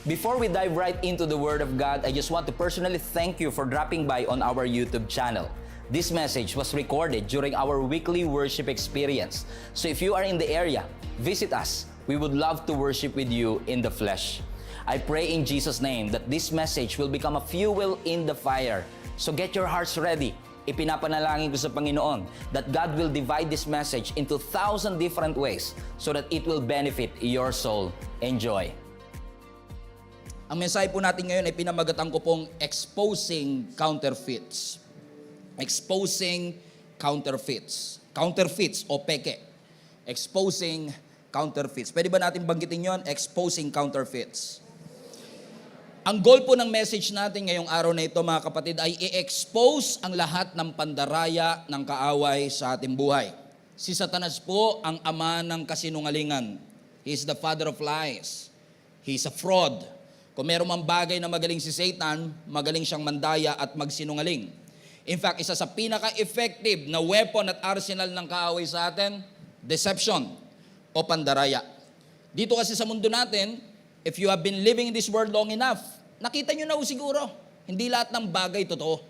Before we dive right into the Word of God, I just want to personally thank you for dropping by on our YouTube channel. This message was recorded during our weekly worship experience. So if you are in the area, visit us. We would love to worship with you in the flesh. I pray in Jesus' name that this message will become a fuel in the fire. So get your hearts ready. Ipinapanalangin ko sa Panginoon that God will divide this message into 1,000 different ways so that it will benefit your soul. Enjoy. Ang mensahe po natin ngayon ay pinamagatan ko pong exposing counterfeits. Exposing counterfeits. Counterfeits o peke. Exposing counterfeits. Pwede ba natin banggitin yon? Exposing counterfeits. Ang goal po ng message natin ngayong araw na ito, mga kapatid, ay i-expose ang lahat ng pandaraya ng kaaway sa ating buhay. Si Satanas po ang ama ng kasinungalingan. He is the father of lies. He is a fraud. Kung meron mang bagay na magaling si Satan, magaling siyang mandaya at magsinungaling. In fact, isa sa pinaka-effective na weapon at arsenal ng kaaway sa atin, deception o pandaraya. Dito kasi sa mundo natin, if you have been living in this world long enough, nakita nyo na siguro, hindi lahat ng bagay totoo.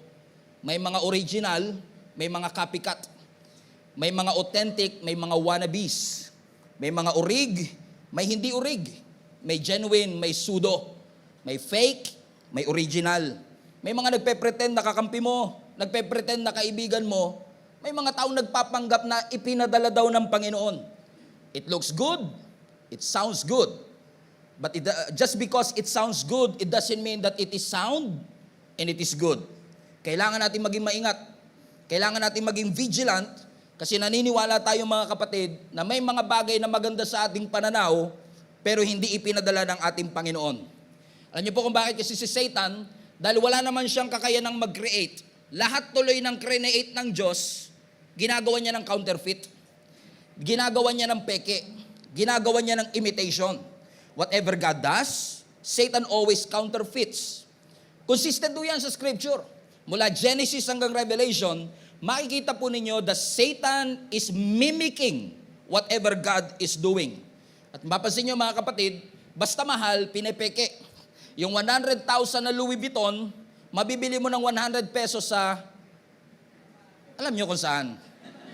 May mga original, may mga copycat. May mga authentic, may mga wannabes. May mga orig, may hindi orig. May genuine, may pseudo. May fake, may original. May mga nagpe-pretend na kakampi mo, nagpe-pretend na kaibigan mo. May mga taong nagpapanggap na ipinadala daw ng Panginoon. It looks good, it sounds good. But just because it sounds good, it doesn't mean that it is sound and it is good. Kailangan natin maging maingat. Kailangan natin maging vigilant kasi naniniwala tayo mga kapatid na may mga bagay na maganda sa ating pananaw pero hindi ipinadala ng ating Panginoon. Alam niyo po kung bakit kasi si Satan, dahil wala naman siyang kakayanang mag-create. Lahat tuloy ng create ng Diyos, ginagawa niya ng counterfeit. Ginagawa niya ng peke. Ginagawa niya ng imitation. Whatever God does, Satan always counterfeits. Consistent po yan sa Scripture. Mula Genesis hanggang Revelation, makikita po ninyo that Satan is mimicking whatever God is doing. At mapapansin nyo mga kapatid, basta mahal, pinepeke. Yung 100,000 na Louis Vuitton, mabibili mo ng 100 pesos sa, alam nyo kung saan.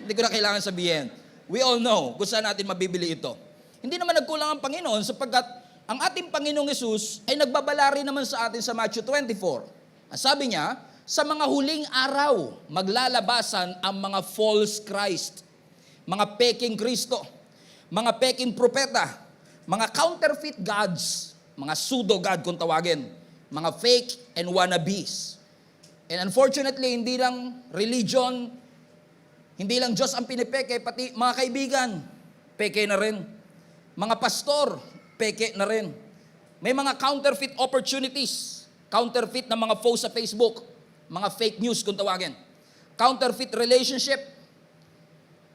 Hindi ko na kailangan sabihin. We all know kung saan natin mabibili ito. Hindi naman nagkulang ang Panginoon sapagkat ang ating Panginoong Hesus ay nagbabala rin naman sa atin sa Matthew 24. Ang sabi niya, sa mga huling araw, maglalabasan ang mga false Christ, mga peking Kristo, mga peking propeta, mga counterfeit gods, mga pseudo-god kung tawagin, mga fake and wannabes. And unfortunately, hindi lang religion, hindi lang Diyos ang pinipeke, pati mga kaibigan, peke na rin. Mga pastor, peke na rin. May mga counterfeit opportunities, counterfeit na mga posts sa Facebook, mga fake news kung tawagin. Counterfeit relationship,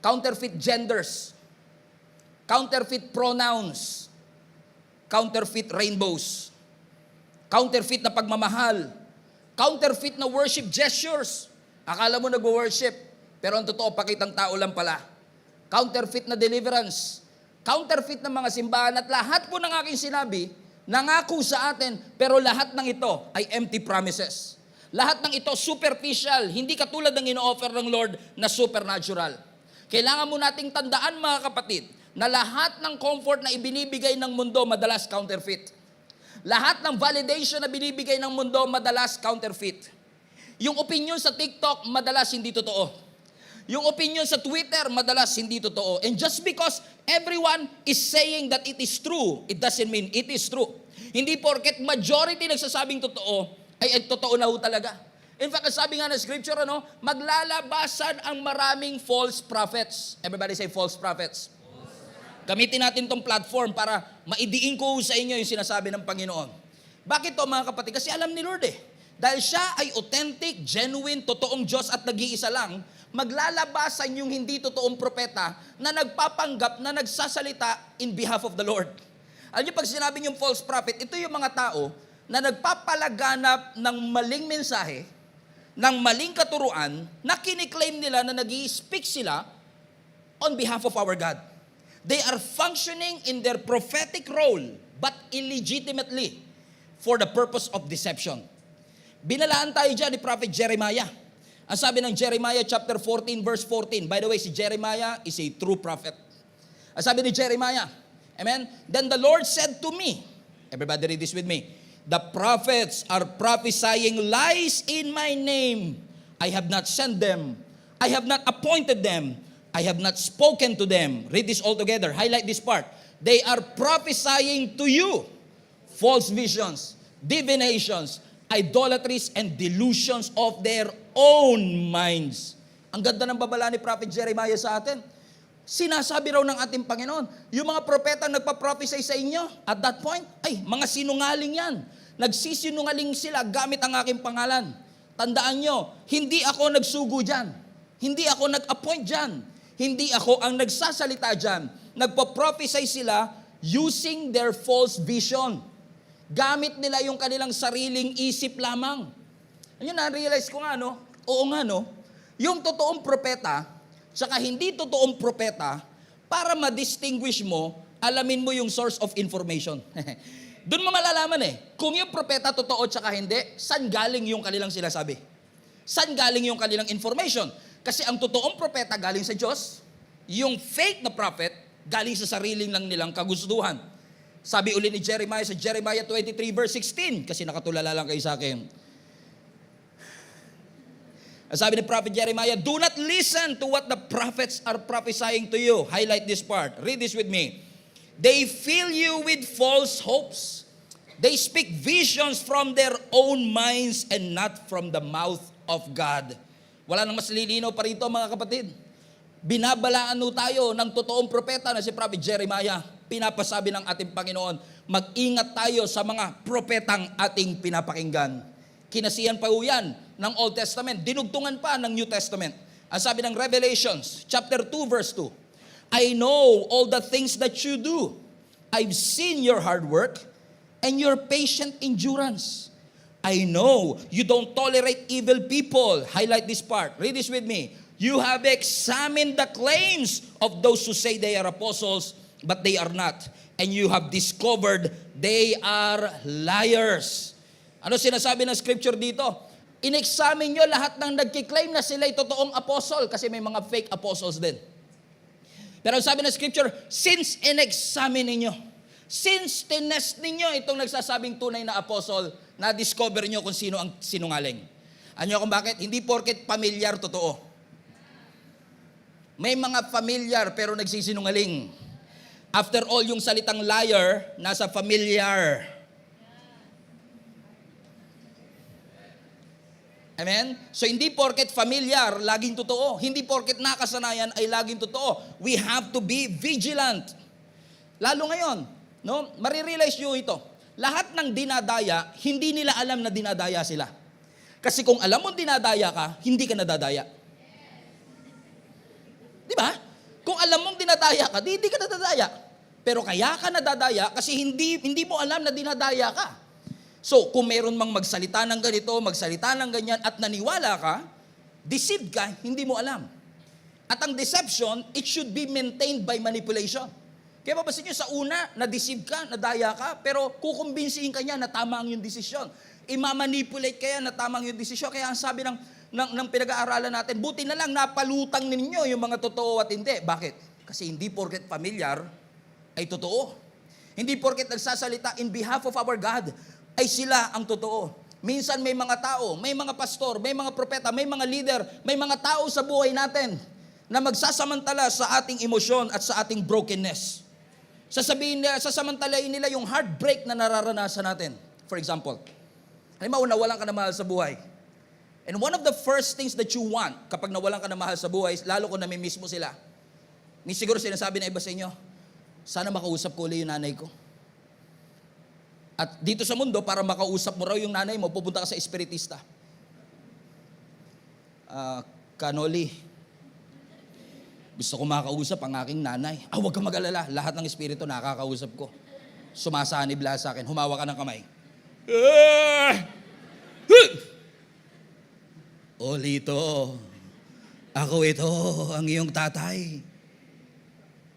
counterfeit genders, counterfeit pronouns, counterfeit rainbows, counterfeit na pagmamahal, counterfeit na worship gestures. Akala mo nag-worship, pero ang totoo, pakitang tao lang pala. Counterfeit na deliverance, counterfeit ng mga simbahan at lahat po ng aking sinabi, nangako sa atin, pero lahat ng ito ay empty promises. Lahat ng ito superficial, hindi katulad ng ino-offer ng Lord na supernatural. Kailangan mo nating tandaan mga kapatid, na lahat ng comfort na ibinibigay ng mundo madalas counterfeit. Lahat ng validation na binibigay ng mundo madalas counterfeit. Yung opinion sa TikTok madalas hindi totoo. Yung opinion sa Twitter, madalas hindi totoo. And just because everyone is saying that it is true, it doesn't mean it is true. Hindi porket majority nagsasabing totoo, ay totoo na ho talaga. In fact, sabi nga ng Scripture, maglalabasan ang maraming false prophets. Everybody say false prophets. Gamitin natin tong platform para maidiin ko sa inyo yung sinasabi ng Panginoon. Bakit to mga kapatid? Kasi alam ni Lord Dahil siya ay authentic, genuine, totoong Diyos at nag-iisa lang, maglalabasan yung hindi totoong propeta na nagpapanggap na nagsasalita in behalf of the Lord. Alam niyo, pag sinabing yung false prophet, ito yung mga tao na nagpapalaganap ng maling mensahe, ng maling katuruan, na kiniklaim nila na nag-i-speak sila on behalf of our God. They are functioning in their prophetic role, but illegitimately. for the purpose of deception. Binalaan tayo dyan ni Prophet Jeremiah. Ang sabi ng Jeremiah chapter 14 verse 14. By the way, si Jeremiah is a true prophet. Ang sabi ni Jeremiah, amen? Then the Lord said to me, everybody read this with me, the prophets are prophesying lies in my name. I have not sent them. I have not appointed them. I have not spoken to them. Read this all together. Highlight this part. They are prophesying to you false visions, divinations, idolatries, and delusions of their own minds. Ang ganda ng babala ni Prophet Jeremiah sa atin. Sinasabi raw ng ating Panginoon, yung mga propeta nagpa-prophesy sa inyo, at that point, ay, mga sinungaling yan. Nagsisinungaling sila gamit ang aking pangalan. Tandaan nyo, hindi ako nagsugo dyan. Hindi ako nag-appoint dyan. Hindi ako ang nagsasalita dyan. Nagpa-prophesy sila using their false vision. Gamit nila yung kanilang sariling isip lamang. Ano na-realize ko nga, no? Oo nga, no? Yung totoong propeta, tsaka hindi totoong propeta, para ma-distinguish mo, alamin mo yung source of information. Doon mo malalaman kung yung propeta totoo tsaka hindi, saan galing yung kanilang sinasabi? Saan galing yung kanilang information? Kasi ang totoong propeta galing sa Diyos, yung fake na prophet, galing sa sariling lang nilang kagustuhan. Sabi ulit ni Jeremiah sa Jeremiah 23 verse 16, kasi nakatulala lang kayo sa akin. Sabi ni Prophet Jeremiah, do not listen to what the prophets are prophesying to you. Highlight this part. Read this with me. They fill you with false hopes. They speak visions from their own minds and not from the mouth of God. Wala nang mas lilinaw pa rito, mga kapatid. Binabalaan tayo ng totoong propeta na si Prophet Jeremiah. Pinapasabi ng ating Panginoon, mag-ingat tayo sa mga propetang ating pinapakinggan. Kinasihan pa yan ng Old Testament, dinugtungan pa ng New Testament. Ang sabi ng Revelations, chapter 2, verse 2, I know all the things that you do. I've seen your hard work and your patient endurance. I know you don't tolerate evil people. Highlight this part. Read this with me. You have examined the claims of those who say they are apostles, but they are not. And you have discovered they are liars. Ano sinasabi ng scripture dito? In-examine nyo lahat ng nagkiklaim na sila'y totoong apostle kasi may mga fake apostles din. Pero sabi ng scripture, since in-examine ninyo, since tinest ninyo itong nagsasabing tunay na apostle, na-discover nyo kung sino ang sinungaling. Ano kung bakit? Hindi porket pamilyar totoo. May mga familiar pero nagsisinungaling. After all, yung salitang liar, nasa familiar. Amen? So hindi porket familiar, laging totoo. Hindi porket nakasanayan ay laging totoo. We have to be vigilant. Lalo ngayon, no? Marirealize nyo ito. Lahat ng dinadaya, hindi nila alam na dinadaya sila. Kasi kung alam mo dinadaya ka, hindi ka nadadaya. Di ba? Kung alam mong dinadaya ka, hindi ka nadadaya. Pero kaya ka nadadaya kasi hindi mo alam na dinadaya ka. So, kung meron mang magsalita ng ganito, magsalita ng ganyan, at naniwala ka, deceived ka, hindi mo alam. At ang deception, it should be maintained by manipulation. Kaya mabasin nyo, sa una, na-deceive ka, nadaya ka, pero kukumbinsihin ka niya na tama ang yung desisyon. Imamanipulate kaya na tama ang yung desisyon. Kaya ang sabi ng pinag-aaralan natin, buti na lang napalutang ninyo yung mga totoo at hindi. Bakit? Kasi hindi porket familiar ay totoo. Hindi porket nagsasalita in behalf of our God ay sila ang totoo. Minsan may mga tao, may mga pastor, may mga propeta, may mga leader, may mga tao sa buhay natin na magsasamantala sa ating emosyon at sa ating brokenness. Sasamantalain nila yung heartbreak na nararanasan natin. For example, halimbawa nawalan ka na mahal sa buhay. And one of the first things that you want kapag nawalan ka na mahal sa buhay, lalo kung namimiss mo sila, ni siguro sinasabi na iba sa inyo, sana makausap ko ulit yung nanay ko. At dito sa mundo, para makausap mo raw yung nanay mo, pupunta ka sa espiritista. Kanoli, gusto ko makausap ang aking nanay. Huwag kang mag-alala, lahat ng espiritu nakakausap ko. Sumasanib lahat sa akin, humawak ka ng kamay. O Lito, ako ito, ang iyong tatay.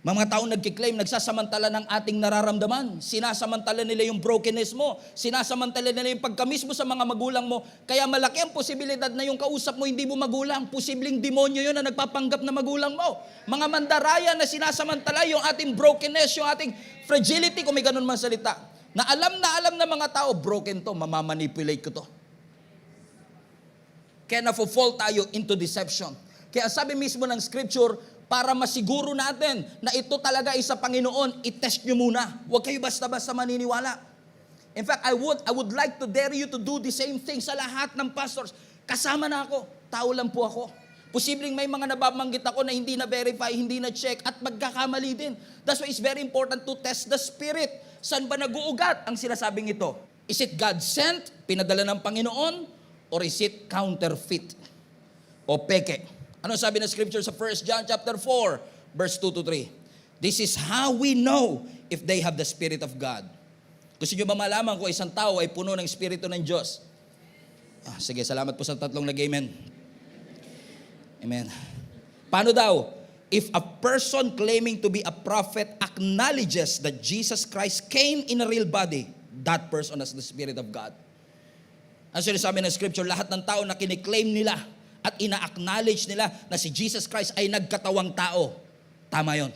Mga taong nagkiklaim, nagsasamantala ng ating nararamdaman. Sinasamantala nila yung brokenness mo. Sinasamantala nila yung pagkamis mo sa mga magulang mo. Kaya malaki ang posibilidad na yung kausap mo hindi mo magulang. Posibleng demonyo yun na nagpapanggap na magulang mo. Mga mandaraya na sinasamantala yung ating brokenness, yung ating fragility, kung may ganun man salita. Na alam na mga tao, broken to, mamamanipulate ko to. Kaya nafo-fall tayo into deception. Kaya sabi mismo ng scripture, para masiguro natin na ito talaga ay sa Panginoon, i-test nyo muna. Huwag kayo basta-basta maniniwala. In fact, I would like to dare you to do the same thing sa lahat ng pastors. Kasama na ako, tao lang po ako. Posibleng may mga nababanggit ako na hindi na-verify, hindi na-check, at magkakamali din. That's why it's very important to test the Spirit. Saan ba nag-uugat ang sinasabing ito? Is it God-sent, pinadala ng Panginoon, or is it counterfeit o peke? Ano sabi ng scripture sa 1 John chapter 4, verse 2 to 3? This is how we know if they have the Spirit of God. Gusto nyo ba malaman kung isang tao ay puno ng Espiritu ng Diyos? Sige, salamat po sa tatlong nag-amen. Amen. Paano daw? If a person claiming to be a prophet acknowledges that Jesus Christ came in a real body, that person has the Spirit of God. Ang sinasabi ng scripture, lahat ng tao na kiniklaim nila at ina-acknowledge nila na si Jesus Christ ay nagkatawang tao. Tama yon.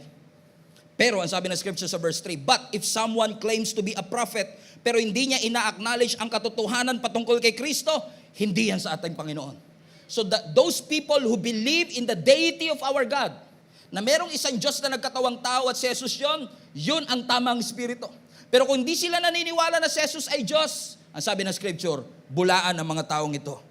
Pero ang sabi ng scripture sa verse 3, but if someone claims to be a prophet, pero hindi niya ina-acknowledge ang katotohanan patungkol kay Kristo, hindi yan sa ating Panginoon. So those people who believe in the deity of our God, na merong isang Diyos na nagkatawang tao at si Jesus yun ang tamang espiritu. Pero kung hindi sila naniniwala na si Jesus ay Diyos, ang sabi ng scripture, bulaan ang mga taong ito.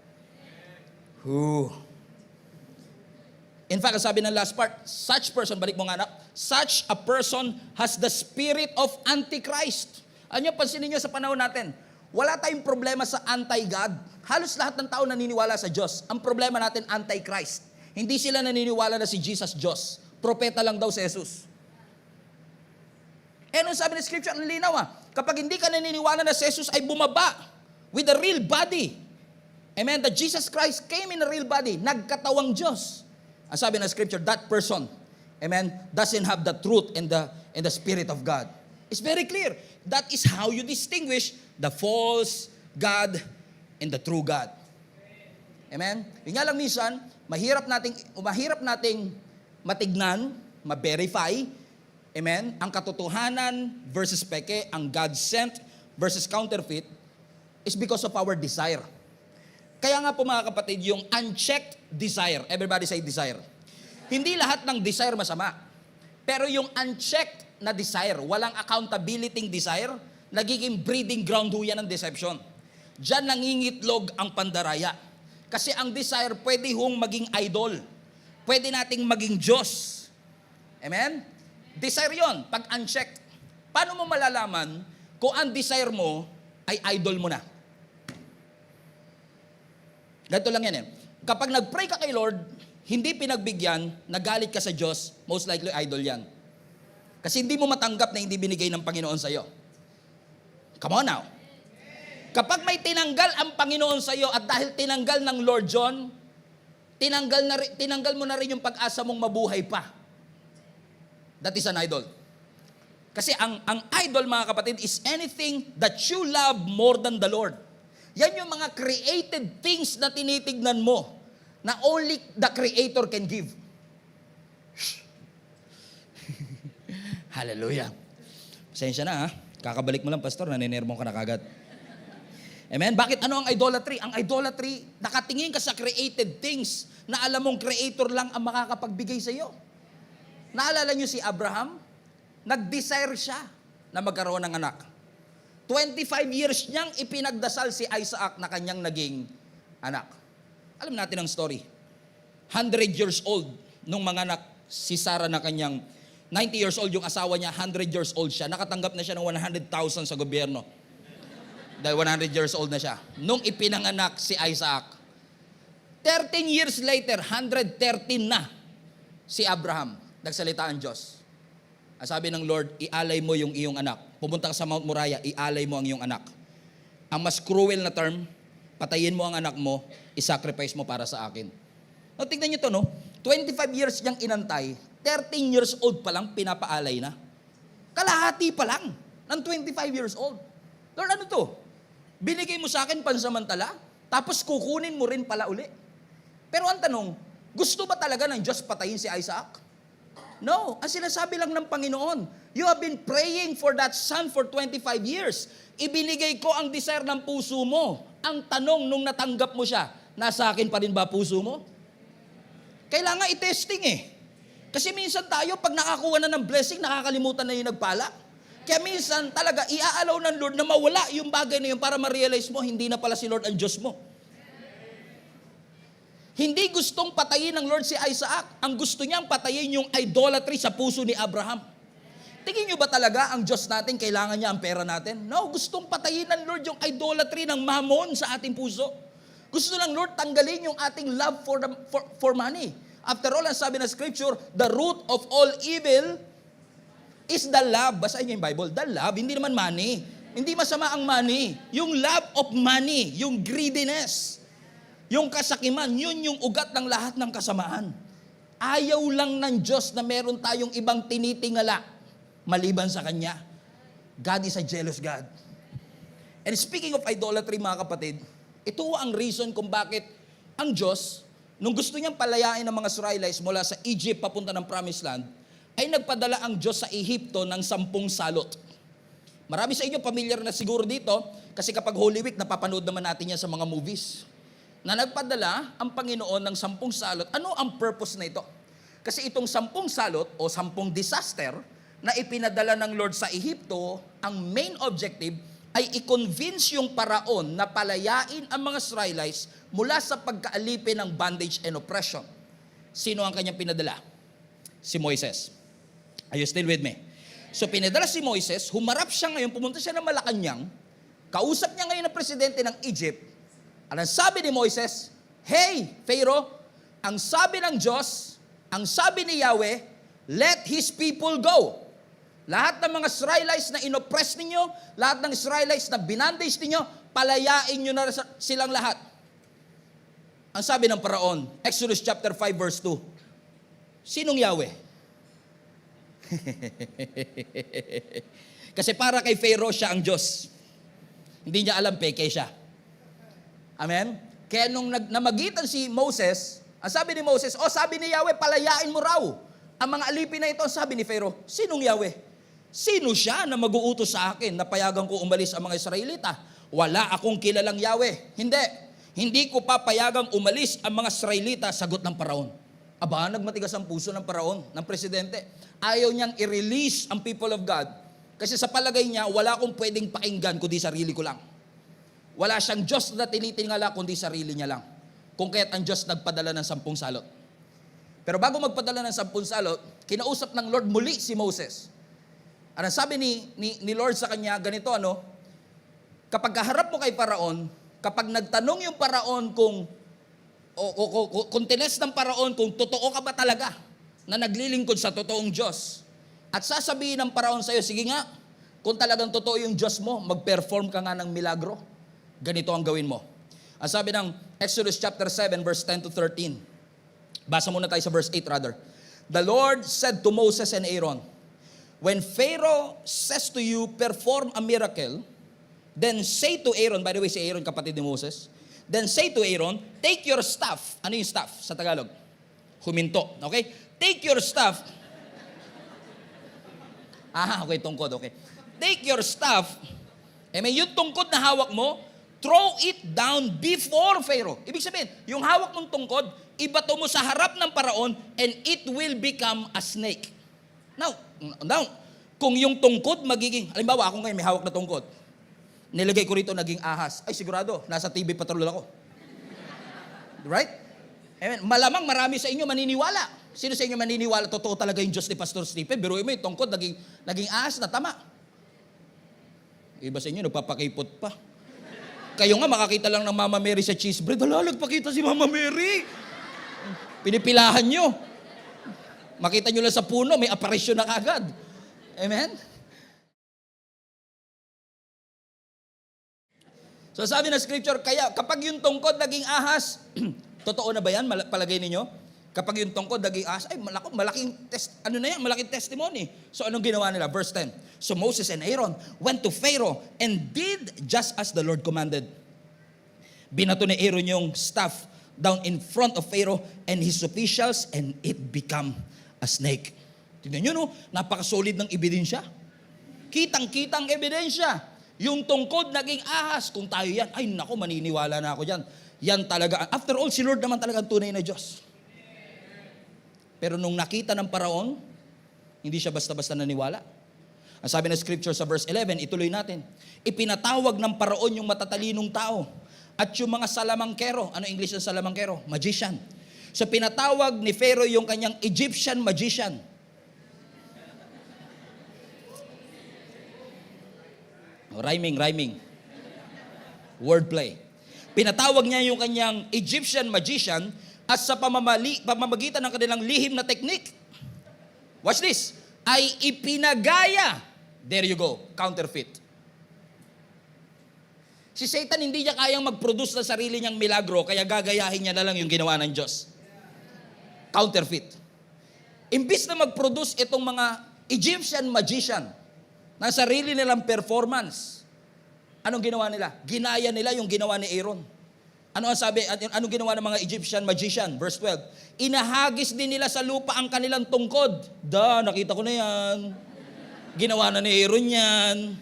In fact, ang sabi ng last part, such person, balik mo nga anak, such a person has the spirit of Antichrist. Ano yung pansinin nyo sa panahon natin? Wala tayong problema sa anti-God. Halos lahat ng tao naniniwala sa Diyos. Ang problema natin, anti-Christ. Hindi sila naniniwala na si Jesus Diyos. Propeta lang daw si Jesus. Ano sabi ng scripture? Ang linaw kapag hindi ka naniniwala na si Jesus ay bumaba with a real body. Amen. That Jesus Christ came in a real body, nagkatawang Diyos. Ang sabi ng scripture, that person, amen, doesn't have the truth and the Spirit of God. It's very clear. That is how you distinguish the false God and the true God. Amen. Yung nga lang minsan, mahirap nating matignan, ma-verify, amen, ang katotohanan versus peke, ang God-sent versus counterfeit, is because of our desire. Kaya nga po mga kapatid, yung unchecked desire, everybody say desire. Hindi lahat ng desire masama. Pero yung unchecked na desire, walang accountability desire, nagiging breeding ground ho yan ng deception. Diyan nangingitlog ang pandaraya. Kasi ang desire pwede hong maging idol. Pwede nating maging Diyos. Amen? Desire yon pag unchecked. Paano mo malalaman kung ang desire mo ay idol mo na? Ganito lang yan Kapag nag-pray ka kay Lord, hindi pinagbigyan, nagalit ka sa Diyos, most likely idol yan. Kasi hindi mo matanggap na hindi binigay ng Panginoon sa iyo. Come on now. Kapag may tinanggal ang Panginoon sa iyo at dahil tinanggal ng Lord John, tinanggal mo na rin yung pag-asa mong mabuhay pa. That is an idol. Kasi ang idol, mga kapatid, is anything that you love more than the Lord. Yan yung mga created things na tinitignan mo na only the Creator can give. Hallelujah. Pasensya na Kakabalik mo lang, pastor, naninermong ka na kagad. Amen? Bakit ano ang idolatry? Ang idolatry, nakatingin ka sa created things na alam mong Creator lang ang makakapagbigay sa iyo. Naalala niyo si Abraham? Nag-desire siya na magkaroon ng anak. 25 years niyang ipinagdasal si Isaac na kanyang naging anak. Alam natin ang story. 100 years old nung mga anak si Sarah na kanyang 90 years old yung asawa niya, 100 years old siya. Nakatanggap na siya ng 100,000 sa gobyerno. Dahil 100 years old na siya. Nung ipinanganak si Isaac, 13 years later, 113 na si Abraham. Nagsalita ang Diyos. Sabi ng Lord, ialay mo yung iyong anak. Pumunta ka sa Mount Moriah, ialay mo ang iyong anak. Ang mas cruel na term, patayin mo ang anak mo, isacrifice mo para sa akin. Tignan niyo to, 25 years niyang inantay, 13 years old pa lang, pinapaalay na. Kalahati pa lang, ng 25 years old. Lord, ano to? Binigay mo sa akin pansamantala, tapos kukunin mo rin pala uli. Pero ang tanong, gusto ba talaga ng Diyos patayin si Isaac? No, ang sinasabi lang ng Panginoon, you have been praying for that son for 25 years. Ibinigay ko ang desire ng puso mo. Ang tanong nung natanggap mo siya, nasa akin pa rin ba puso mo? Kailangan i-testing eh. Kasi minsan tayo, pag nakakuha na ng blessing, nakakalimutan na yung nagpala. Kaya minsan talaga, iaalaw ng Lord na mawala yung bagay na yun para ma-realize mo, hindi na pala si Lord ang Diyos mo. Hindi gustong patayin ng Lord si Isaac. Ang gusto niyang patayin yung idolatry sa puso ni Abraham. Tingin niyo ba talaga ang Diyos natin, kailangan niya ang pera natin? No, gustong patayin ng Lord yung idolatry ng mammon sa ating puso. Gusto ng Lord tanggalin yung ating love for money. After all, ang sabi ng Scripture, the root of all evil is the love. Basahin niyo yung Bible. The love, hindi naman money. Hindi masama ang money. Yung love of money, yung greediness, yung kasakiman, yun yung ugat ng lahat ng kasamaan. Ayaw lang ng Diyos na meron tayong ibang tinitingala maliban sa Kanya. God is a jealous God. And speaking of idolatry, mga kapatid, ito ang reason kung bakit ang Diyos, nung gusto niyang palayain ng mga Israelites mula sa Egypt papunta ng Promised Land, ay nagpadala ang Diyos sa Ehipto ng 10 salot. Marami sa inyo familiar na siguro dito, kasi kapag Holy Week, napapanood naman natin yan sa mga movies. Na nagpadala ang Panginoon ng 10 salot. Ano ang purpose na ito? Kasi itong 10 salot o 10 disaster na ipinadala ng Lord sa Ehipto, ang main objective ay i-convince yung paraon na palayain ang mga Israelites mula sa pagkaalipin ng bondage and oppression. Sino ang kanyang pinadala? Si Moises. Are you still with me? So pinadala si Moises, humarap siya ngayon, pumunta siya ng Malacanang, kausap niya ngayon ang presidente ng Egypt. Ang sabi ni Moises, hey, Pharaoh, ang sabi ng Diyos, ang sabi ni Yahweh, let His people go. Lahat ng mga Israelites na inoppress ninyo, lahat ng Israelites na binandage ninyo, palayain nyo na silang lahat. Ang sabi ng paraon, Exodus chapter 5 verse 2, sinong Yahweh? Kasi para kay Pharaoh siya ang Diyos. Hindi niya alam, peke siya. Amen? Kaya nung namagitan si Moses, ang sabi ni Moses, sabi ni Yahweh, palayain mo raw ang mga alipin na ito. Sabi ni Pharaoh, sinong Yahweh? Sino siya na mag-uutos sa akin na payagan ko umalis ang mga Israelita? Wala akong kilalang Yahweh. Hindi ko papayagang umalis ang mga Israelita, sagot ng paraon. Aba, nagmatigas ang puso ng paraon, ng presidente. Ayaw niyang i-release ang people of God. Kasi sa palagay niya, wala akong pwedeng pakinggan kundi sarili ko lang. Wala siyang Diyos na tinitingala kundi sarili niya lang. Kung kaya't ang Diyos nagpadala ng 10 salot. Pero bago magpadala ng 10 salot, kinausap ng Lord muli si Moses. Ang sabi ni Lord sa kanya, ganito kapag kaharap mo kay Paraon, kapag nagtanong yung Paraon kung tines ng Paraon kung totoo ka ba talaga na naglilingkod sa totoong Diyos, at sasabihin ng Paraon sa'yo, sige nga, kung talagang totoo yung Diyos mo, mag-perform ka nga ng milagro. Ganito ang gawin mo. Ang sabi ng Exodus chapter 7 verse 10 to 13. Basa muna tayo sa verse 8 rather. The Lord said to Moses and Aaron, when Pharaoh says to you, perform a miracle, then say to Aaron, by the way, si Aaron kapatid ni Moses, then say to Aaron, take your staff. Ano yung staff sa Tagalog? Huminto. Okay? Take your staff. Okay, tungkod. Okay. Take your staff. Yung tungkod na hawak mo, throw it down before Pharaoh. Ibig sabihin, yung hawak mong tungkod, ibato mo sa harap ng paraon and it will become a snake. Now, kung yung tungkod magiging, halimbawa ako ngayon may hawak na tungkod, nilagay ko rito naging ahas, ay sigurado, nasa TV patrol ako. Right? Amen. Malamang marami sa inyo maniniwala. Sino sa inyo maniniwala, totoo talaga yung Diyos ni Pastor Stephen? Biruin mo yung tungkod, naging ahas na tama. Iba sa inyo, nagpapakipot pa. Kayo nga, makakita lang ng Mama Mary sa cheese bread. Hala, nagpakita si Mama Mary. Pinipilahan nyo. Makita nyo lang sa puno, may aparisyon na kagad. Amen? So sabi ng scripture, kaya kapag yung tungkod naging ahas, totoo na ba yan, palagay ninyo? Kapag yung tungkod naging ahas, ay malaking testimony. So anong ginawa nila? Verse 10. So Moses and Aaron went to Pharaoh and did just as the Lord commanded. Binato ni Aaron yung staff down in front of Pharaoh and his officials, and it became a snake. Tignan nyo, no? Napakasolid ng ebidensya. Kitang-kitang ebidensya. Yung tungkod naging ahas. Kung tayo yan, ay nako, maniniwala na ako dyan. Yan talaga. After all, si Lord naman talaga ang tunay na Diyos. Pero nung nakita ng Paraon, hindi siya basta-basta naniwala. Ang sabi ng scripture sa verse 11, ituloy natin. Ipinatawag ng Paraon yung matatalinong tao at yung mga salamangkero. Ano English ng salamangkero? Magician. So pinatawag ni Pharaoh yung kanyang Egyptian magician. Rhyming. Wordplay. Pinatawag niya yung kanyang Egyptian magician at sa pamamagitan ng kanilang lihim na teknik. Watch this. Ay ipinagaya. There you go. Counterfeit. Si Satan hindi niya kayang mag-produce ng sarili niyang milagro, kaya gagayahin niya na lang yung ginawa ng Diyos. Counterfeit. Imbis na mag-produce itong mga Egyptian magician ng sarili nilang performance, anong ginawa nila? Ginaya nila yung ginawa ni Aaron. Ano ang sabi? Anong ginawa ng mga Egyptian magician? Verse 12. Inahagis din nila sa lupa ang kanilang tungkod. Nakita ko na yan. Ginawa na ni Aaron yan.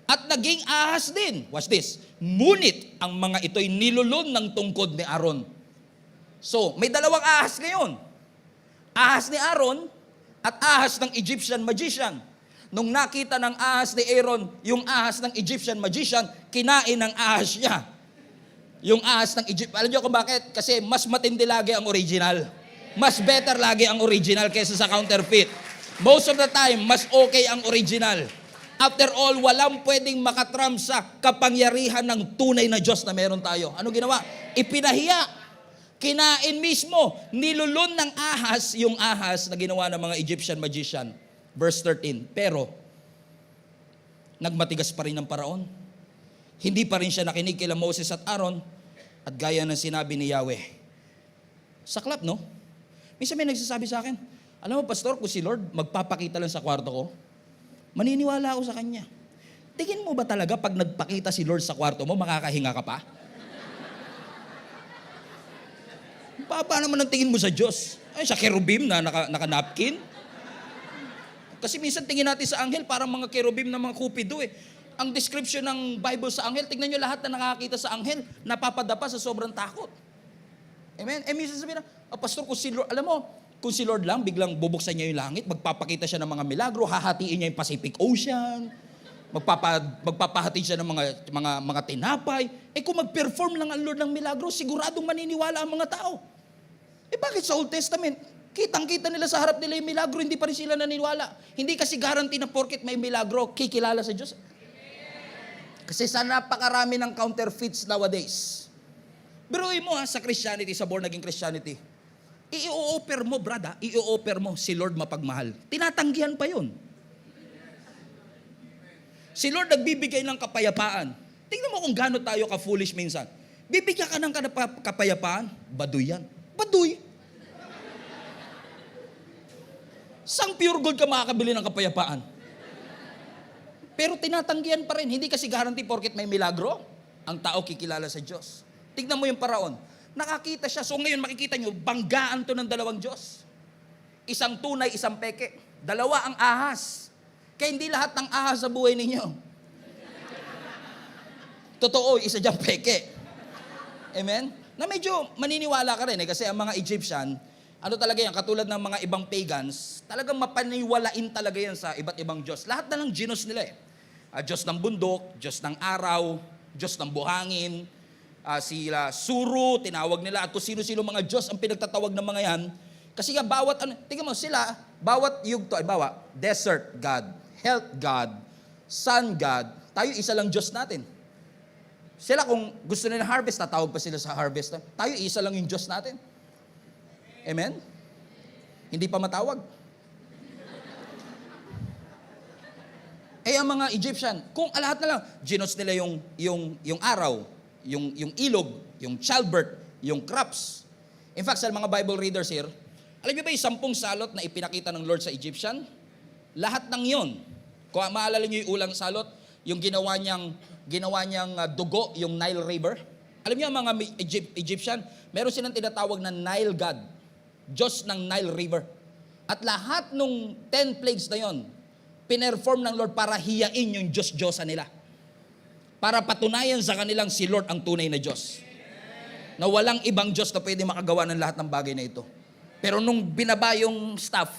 At naging ahas din. Watch this. Ngunit ang mga ito'y nilulun ng tungkod ni Aaron. So, may dalawang ahas ngayon. Ahas ni Aaron at ahas ng Egyptian magician. Nung nakita ng ahas ni Aaron, yung ahas ng Egyptian magician, kinain ng ahas niya. Yung ahas ng Egypt. Alam niyo kung bakit? Kasi mas matindi lagi ang original. Mas better lagi ang original kaysa sa counterfeit. Most of the time, mas okay ang original. After all, walang pwedeng makatram sa kapangyarihan ng tunay na Diyos na meron tayo. Ano ginawa? Ipinahiya. Kinain mismo. Nilulun ng ahas yung ahas na ginawa ng mga Egyptian magician. Verse 13. Pero, nagmatigas pa rin ng Paraon. Hindi pa rin siya nakinig kila Moses at Aaron. At gaya ng sinabi ni Yahweh. Saklap, no? Minsan may nagsasabi sa akin, alam mo, Pastor, kung si Lord magpapakita lang sa kwarto ko, maniniwala ako sa Kanya. Tingin mo ba talaga pag nagpakita si Lord sa kwarto mo, makakahinga ka pa? Pa naman ang tingin mo sa Diyos? Ay, sa kerubim na naka-napkin? Kasi minsan tingin natin sa anghel, parang mga kerubim na mga kupido eh. Ang description ng Bible sa anghel, tingnan nyo lahat na nakakita sa anghel, napapadapa sa sobrang takot. Amen? Minsan sabihin na, Pastor, kung si Lord, alam mo, kung si Lord lang, biglang bubuksan niya yung langit, magpapakita siya ng mga milagro, hahatiin niya yung Pacific Ocean, magpapahati siya ng mga tinapay. Kung mag-perform lang ang Lord ng milagro, siguradong maniniwala ang mga tao. Bakit sa Old Testament, kitang-kita nila sa harap nila yung milagro, hindi pa rin sila naniniwala. Hindi kasi guarantee na porket may milagro, kikilala sa Diyos. Kasi sa napakarami ng counterfeits nowadays. Biruin mo sa Christianity, sa born-again Christianity, i-o-offer mo, brada, i-o-offer mo si Lord mapagmahal. Tinatanggihan pa yun. Si Lord nagbibigay ng kapayapaan. Tingnan mo kung gaano tayo ka-foolish minsan. Bibigyan ka ng kapayapaan, baduy yan. Baduy. Sang pure gold ka makakabili ng kapayapaan? Pero tinatanggihan pa rin. Hindi kasi guarantee porket may milagro, ang tao kikilala sa Diyos. Tignan mo yung Paraon. Nakakita siya. So ngayon makikita nyo, banggaan to ng dalawang Diyos. Isang tunay, isang peke. Dalawa ang ahas. Kaya hindi lahat ng ahas sa buhay ninyo. Totoo, isa diyang peke. Amen? Na medyo maniniwala ka rin kasi ang mga Egyptian, ano talaga yan, katulad ng mga ibang pagans, talagang mapaniwalain talaga yan sa iba't ibang Diyos. Lahat na lang ginos nila eh. Diyos ng bundok, Diyos ng araw, Diyos ng buhangin, sila Suru, tinawag nila, at kung sino-sino mga Diyos ang pinagtatawag ng mga yan. Kasi nga bawat, tingnan mo sila, bawat yugto, desert God, health God, sun God, tayo isa lang Diyos natin. Sila kung gusto nila harvest, tatawag pa sila sa harvest. Tayo isa lang yung Diyos natin. Amen? Hindi pa matawag. Ang mga Egyptian, kung lahat na lang, ginos nila yung araw, yung ilog, yung childbirth, yung crops. In fact, sa mga Bible readers here, Alam niyo ba yung 10 salot na ipinakita ng Lord sa Egyptian? Lahat ng yon. Kung maalala niyo yung ulang salot, yung ginawa niyang dugo, yung Nile River. Alam niyo ang mga Egyptian, meron silang tinatawag na Nile God, Diyos ng Nile River. At lahat ng 10 plagues na yon, pinerform ng Lord para hiyain yung Diyos-Diyosa nila. Para patunayan sa kanilang si Lord ang tunay na Diyos. Na walang ibang Diyos na pwede makagawa ng lahat ng bagay na ito. Pero nung binaba yung staff,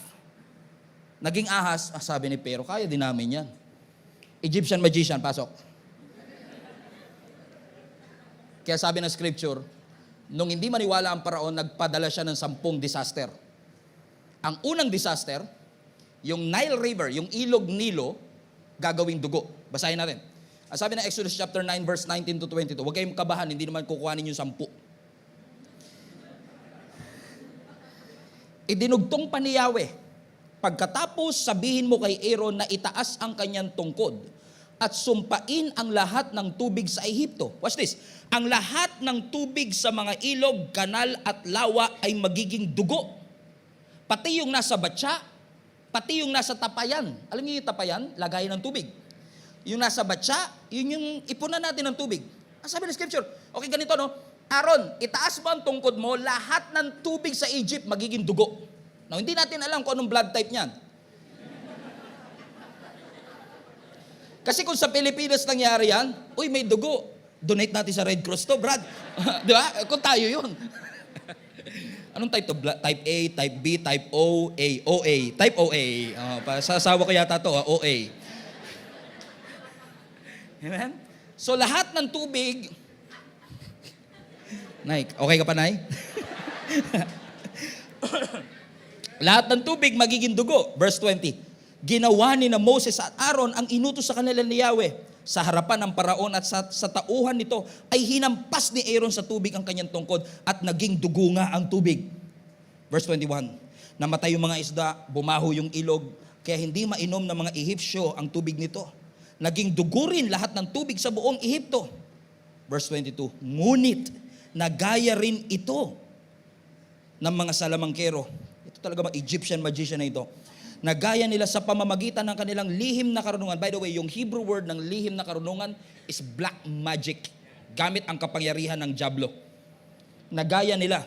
naging ahas, sabi ni Pero, kaya din namin yan. Egyptian magician, pasok. Kaya sabi ng scripture, nung hindi maniwala ang paraon, nagpadala siya ng 10 disaster. Ang unang disaster, yung Nile River, yung ilog Nilo, gagawing dugo. Basahin natin. Ang sabi ng Exodus chapter 9, verse 19 to 22, huwag kayong kabahan, hindi naman kukuhanin yung 10. Idinugtong pa ni Yahweh, pagkatapos sabihin mo kay Aaron na itaas ang kanyang tungkod at sumpain ang lahat ng tubig sa Ehipto. Watch this. Ang lahat ng tubig sa mga ilog, kanal at lawa ay magiging dugo. Pati yung nasa batya, pati yung nasa tapayan. Alam niyo yung tapayan? Lagayan ng tubig. Yung nasa batya, yun yung ipunan natin ng tubig. Ang sabi ng scripture, okay ganito no, Aaron, itaas mo ang tungkod mo, lahat ng tubig sa Egypt magiging dugo. Now, hindi natin alam kung anong blood type niyan. Kasi kung sa Pilipinas nangyari yan, uy, may dugo. Donate natin sa Red Cross to, Brad. Di ba? Kung tayo yun. Anong type to? Type A, type B, type O, A, OA. Type OA. Sa asawa ko yata to, OA. Amen? So lahat ng tubig, Nay, okay ka pa, Nay? Lahat ng tubig magiging dugo. Verse 20. Ginawa ni na Moses at Aaron ang inutos sa kanila ni Yahweh. Sa harapan ng paraon at sa tauhan nito ay hinampas ni Aaron sa tubig ang kanyang tungkod at naging dugo nga ang tubig. Verse 21. Namatay yung mga isda, bumaho yung ilog, kaya hindi mainom ng mga Ehipsyo ang tubig nito. Naging dugo rin lahat ng tubig sa buong Ehipto. Verse 22. Ngunit nagaya rin ito ng mga salamangkero. Ito talaga mga Egyptian magician na ito. Nagaya nila sa pamamagitan ng kanilang lihim na karunungan. By the way, yung Hebrew word ng lihim na karunungan is black magic. Gamit ang kapangyarihan ng dyablo. Nagaya nila.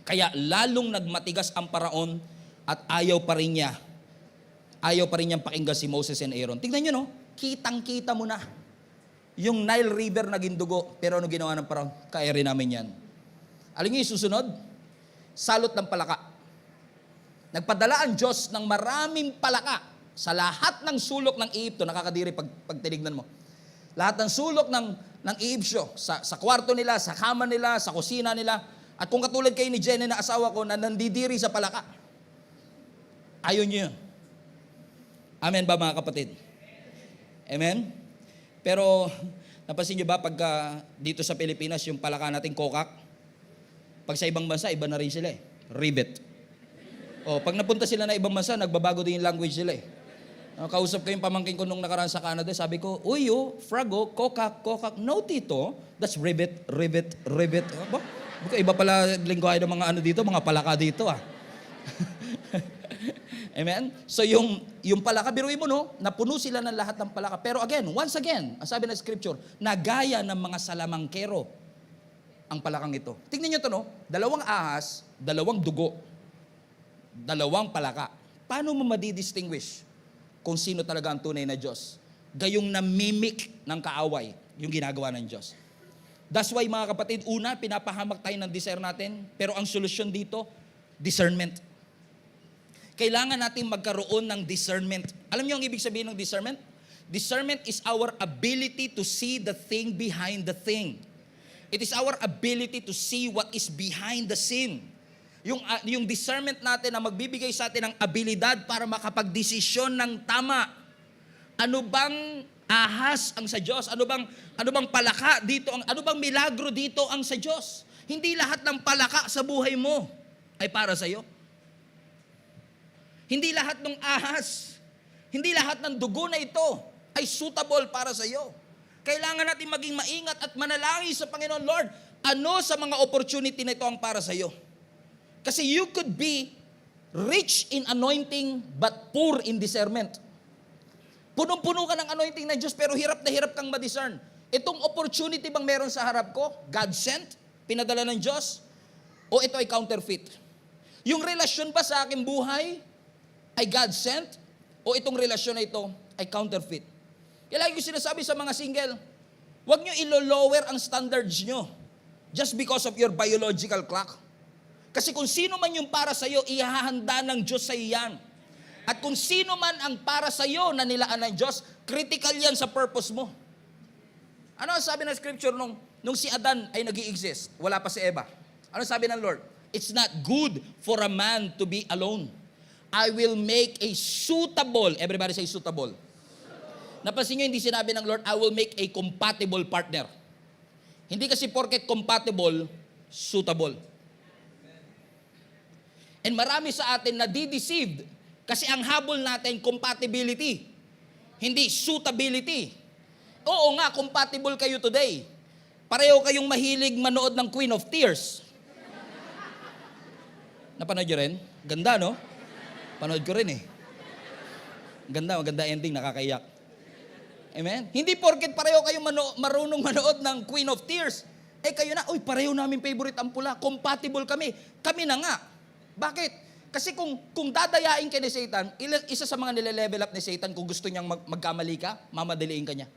Kaya lalong nagmatigas ang paraon at ayaw pa rin niya. Ayaw pa rin niyang pakinggan si Moses and Aaron. Tignan nyo no, kitang-kita mo na. Yung Nile River naging dugo, pero ano ginawa ng paraon? Kaya rin namin yan. Alam niyo yung susunod? Salot ng palaka. Nagpadala ang Diyos ng maraming palaka sa lahat ng sulok ng Ehipto. Nakakadiri pag tinignan mo. Lahat ng sulok ng Ehipsyo, sa kwarto nila, sa kama nila, sa kusina nila. At kung katulad kayo ni Jenny na asawa ko na nandidiri sa palaka. Ayaw niyo yun. Amen ba mga kapatid? Amen? Pero, napansin nyo ba pagka dito sa Pilipinas, yung palaka nating kokak, pag sa ibang bansa, iba na rin sila eh. Rivet. O, pag napunta sila na ibang bansa, nagbabago din yung language nila eh. Kausap ko yung pamangkin ko nung nakaraan sa Canada, sabi ko, uy frago, kokak. No, tito, that's rivet. Iba pala lingwahe ng mga ano dito, mga palaka dito ah. Amen? So yung palaka, biruin mo no, napuno sila ng lahat ng palaka. Pero once again, ang sabi ng scripture, nagaya ng mga salamangkero ang palakang ito. Tingnan nyo ito no, 2 ahas, 2 dugo, 2 palaka. Paano mo madidistinguish kung sino talaga ang tunay na Diyos? Gayong namimik ng kaaway, yung ginagawa ng Diyos. That's why mga kapatid, una, pinapahamak tayo ng desire natin, pero ang solusyon dito, discernment. Kailangan natin magkaroon ng discernment. Alam niyo ang ibig sabihin ng discernment? Discernment is our ability to see the thing behind the thing. It is our ability to see what is behind the scene. Yung discernment natin na magbibigay sa atin ng abilidad para makapagdesisyon ng tama. Ano bang ahas ang sa Diyos? Ano bang palaka dito? Ano bang milagro dito ang sa Diyos? Hindi lahat ng palaka sa buhay mo ay para sa iyo. Hindi lahat ng ahas, hindi lahat ng dugo na ito ay suitable para sa iyo. Kailangan natin maging maingat at manalangin sa Panginoon, Lord, ano sa mga opportunity na ito ang para sa iyo? Kasi you could be rich in anointing but poor in discernment. Punong-puno ka ng anointing ng Diyos pero hirap na hirap kang ma-discern. Itong opportunity bang meron sa harap ko? God sent? Pinadala ng Diyos? O ito ay counterfeit? Yung relasyon ba sa aking buhay ay God sent? O itong relasyon na ito ay counterfeit? Kaya lagi ko sinasabi sa mga single, huwag nyo ilo-lower ang standards nyo just because of your biological clock. Kasi kung sino man yung para sa'yo, ihahanda ng Diyos sa iyan. At kung sino man ang para sa'yo na nilaan ng Diyos, critical yan sa purpose mo. Ano ang sabi ng scripture nung si Adan ay nag-i-exist? Wala pa si Eva. Ano sabi ng Lord? It's not good for a man to be alone. I will make a suitable, everybody say suitable. Napansin nyo, hindi sinabi ng Lord, I will make a compatible partner. Hindi kasi porket compatible, suitable. And marami sa atin na di-deceived kasi ang habol natin, compatibility. Hindi suitability. Oo nga, compatible kayo today. Pareho kayong mahilig manood ng Queen of Tears. Napanood nyo rin? Ganda, no? Panood ko rin eh. Ganda, maganda ending, nakakaiyak. Amen? Hindi porket pareho kayong marunong manood ng Queen of Tears, eh kayo na, pareho namin favorite ang pula, compatible kami. Kami na nga. Bakit? Kasi kung dadayain ka ni Satan, isa sa mga nile-level up ni Satan, kung gusto niyang magkamali ka, mamadaliin ka niya.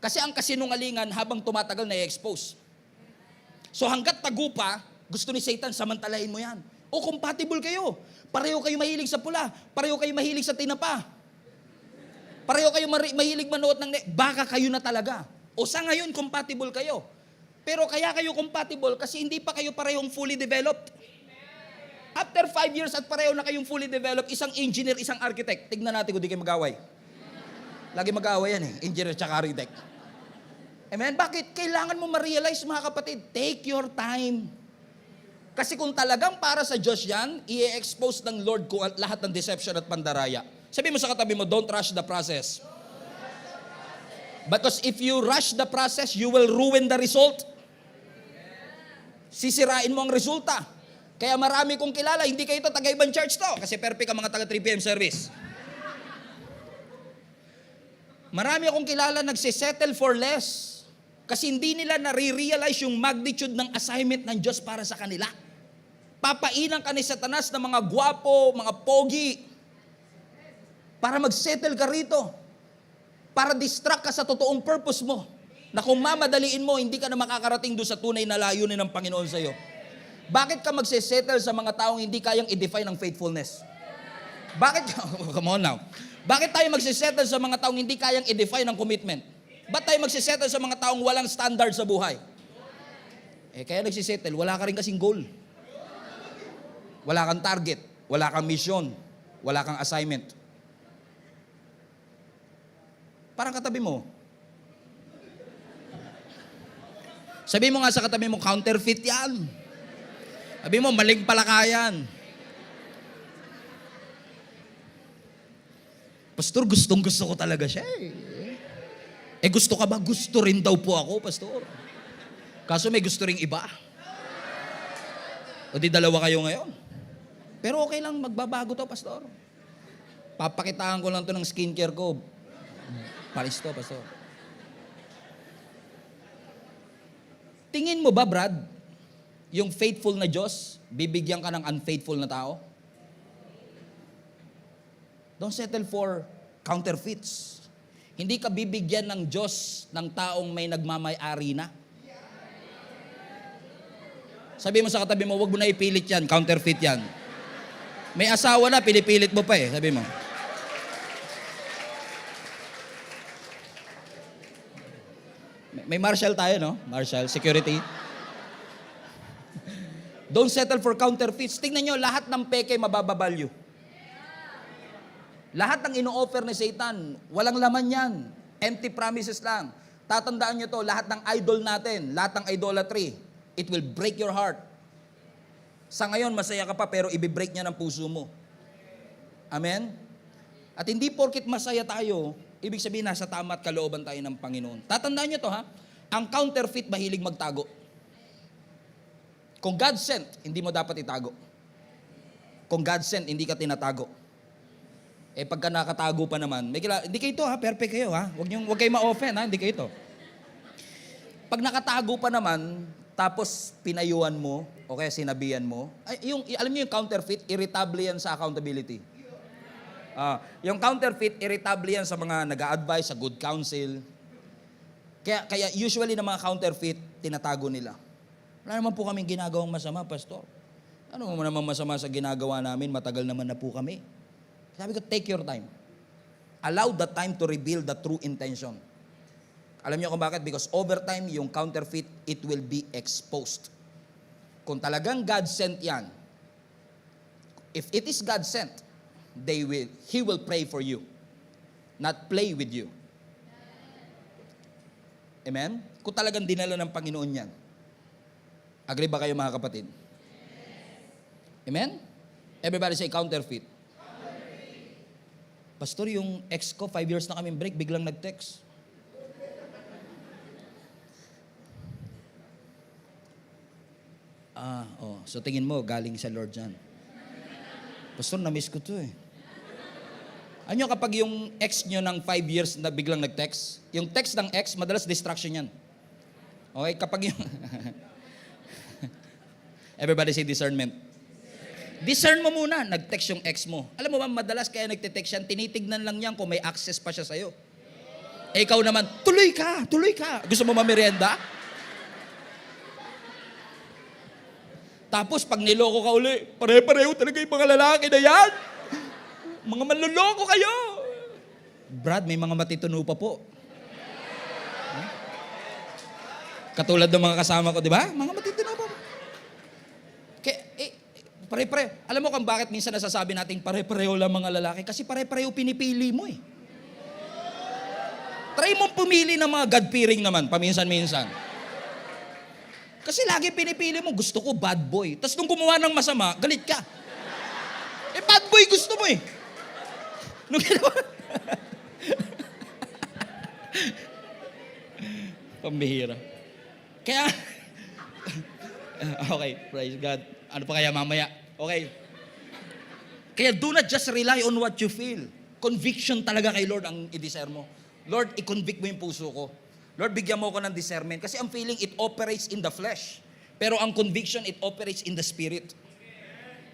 Kasi ang kasinungalingan habang tumatagal na i-expose. So hanggat tagupa, gusto ni Satan, samantalahin mo yan. Compatible kayo. Pareho kayo mahilig sa pula. Pareho kayo mahilig sa tinapa. Pareho kayo mahilig manood ng baka kayo na talaga. Sa ngayon, compatible kayo. Pero kaya kayo compatible kasi hindi pa kayo parehong fully developed. After 5 years at pareho na kayong fully developed, isang engineer, isang architect, tignan natin kung di kayo mag-away. Lagi mag-away yan engineer tsaka architect. Amen? Bakit? Kailangan mo ma-realize mga kapatid, take your time. Kasi kung talagang para sa Diyos yan, i-expose ng Lord ko lahat ng deception at pandaraya. Sabi mo sa katabi mo, don't rush the process. Because if you rush the process, you will ruin the result. Sisirain mo ang resulta. Kaya marami kong kilala, hindi kayo ito taga-ibang church to. Kasi perfect ang mga taga 3 p.m. service. Marami akong kilala nagsisettle for less. Kasi hindi nila nare-realize yung magnitude ng assignment ng Diyos para sa kanila. Papainang ka ni Satanas ng mga gwapo, mga pogi, para mag-settle ka rito. Para distract ka sa totoong purpose mo. Na kung mamadaliin mo, hindi ka na makakarating doon sa tunay na layunin ng Panginoon sa iyo. Bakit ka magsisettle sa mga taong hindi kayang i-define ang faithfulness? Bakit? Come on now. Bakit tayo magsisettle sa mga taong hindi kayang i-define ang commitment? Ba't tayo magsisettle sa mga taong walang standard sa buhay? Kaya nagsisettle, wala ka rin kasing goal. Wala kang target, wala kang mission, wala kang assignment. Parang katabi mo. Sabi mo nga sa katabi mo, counterfeit yan. Sabi mo, maling palakayan. Pastor, gustong-gusto ko talaga siya eh. Gusto ka ba? Gusto rin daw po ako, Pastor. Kaso may gusto ring iba. O di dalawa kayo ngayon. Pero okay lang, magbabago to, Pastor. Papakitaan ko lang to ng skincare ko. Paris to, Pastor. Tingin mo ba, Brad, yung faithful na Diyos, bibigyan ka ng unfaithful na tao? Don't settle for counterfeits. Hindi ka bibigyan ng Diyos ng taong may nagmamay-ari na. Sabi mo sa katabi mo, wag mo na ipilit yan, counterfeit yan. May asawa na, pinipilit mo pa sabi mo. May marshal tayo, no? Marshal, security. Don't settle for counterfeits. Tingnan nyo, lahat ng peke mabababalyo. Lahat ng ino-offer ni Satan, walang laman yan. Empty promises lang. Tatandaan nyo to, lahat ng idol natin, lahat ng idolatry, it will break your heart. Sa ngayon, masaya ka pa, pero ibibreak niya ng puso mo. Amen? At hindi porkit masaya tayo, ibig sabihin nasa tama at kalooban tayo ng Panginoon. Tatandaan nyo to ang counterfeit mahilig magtago. Kung God sent, hindi mo dapat itago. Kung God sent, hindi ka tinatago. Pagka nakatago pa naman, hindi kayo ito ha, perfect kayo ha. Huwag kayo ma-offend ha, hindi kayo ito. Pag nakatago pa naman, tapos pinayuhan mo, o kaya sinabihan mo, alam niyo yung counterfeit, irritable yan sa accountability. Yung counterfeit, irritable yan sa mga nag-a-advise, sa good counsel. Kaya usually na mga counterfeit, tinatago nila. Wala naman po kaming ginagawang masama, pastor. Ano naman masama sa ginagawa namin, matagal naman na po kami. Sabi ko, take your time. Allow the time to reveal the true intention. Alam niyo kung bakit? Because over time, yung counterfeit, it will be exposed. Kung talagang God sent yan, if it is God sent, He will pray for you, not play with you. Amen? Kung talagang dinala ng Panginoon yan. Agree ba kayo mga kapatid? Amen? Everybody say counterfeit. Pastor, yung ex ko, 5 years na kami break, biglang nag-text. So tingin mo, galing sa Lord yan. Pastor, na-miss ko to eh. Ano kapag yung ex nyo ng 5 years na biglang nag-text, yung text ng ex, madalas distraction yan. Okay, kapag yung... Everybody say discernment. Discern mo muna, nag-text yung ex mo. Alam mo ba, madalas kaya nagte-text yan, tinitignan lang yan kung may access pa siya sa'yo. Ikaw naman, tuloy ka. Gusto mo mamerienda? Tapos pag niloko ka uli, pare-pareho talaga yung mga lalaki na yan. Mga manloloko kayo. Brad, may mga matituno pa po. Katulad ng mga kasama ko, di ba? Mga matituno pa po. Pare-pareho. Alam mo kung bakit minsan nasasabi natin pare-pareho lang mga lalaki? Kasi pare-pareho pinipili mo eh. Try mong pumili ng mga God-fearing naman, paminsan-minsan. Kasi lagi pinipili mo, gusto ko bad boy. Tapos nung gumawa ng masama, galit ka. Bad boy gusto mo eh. Nung ginawa... Pambihira. Kaya... Okay, praise God. Ano pa kaya mamaya? Okay. Kaya do not just rely on what you feel. Conviction talaga kay Lord ang i-discern mo. Lord, i-convict mo yung puso ko. Lord, bigyan mo ako ng discernment. Kasi ang feeling, it operates in the flesh. Pero ang conviction, it operates in the spirit.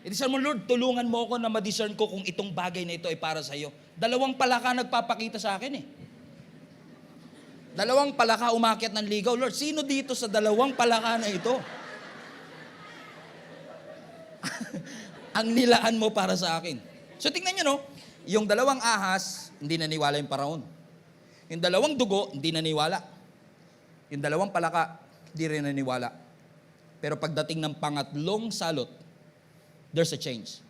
I-discern mo, Lord, tulungan mo ako na ma-discern ko kung itong bagay na ito ay para sa iyo. 2 palaka nagpapakita sa akin eh. 2 palaka umakyat ng ligaw. Lord, sino dito sa 2 palaka na ito? Ang nilaan mo para sa akin. So tingnan nyo, no? Yung 2 ahas, hindi naniwala yung paraon. Yung 2 dugo, hindi naniwala. Yung 2 palaka, hindi rin naniwala. Pero pagdating ng pangatlong salot, there's a change.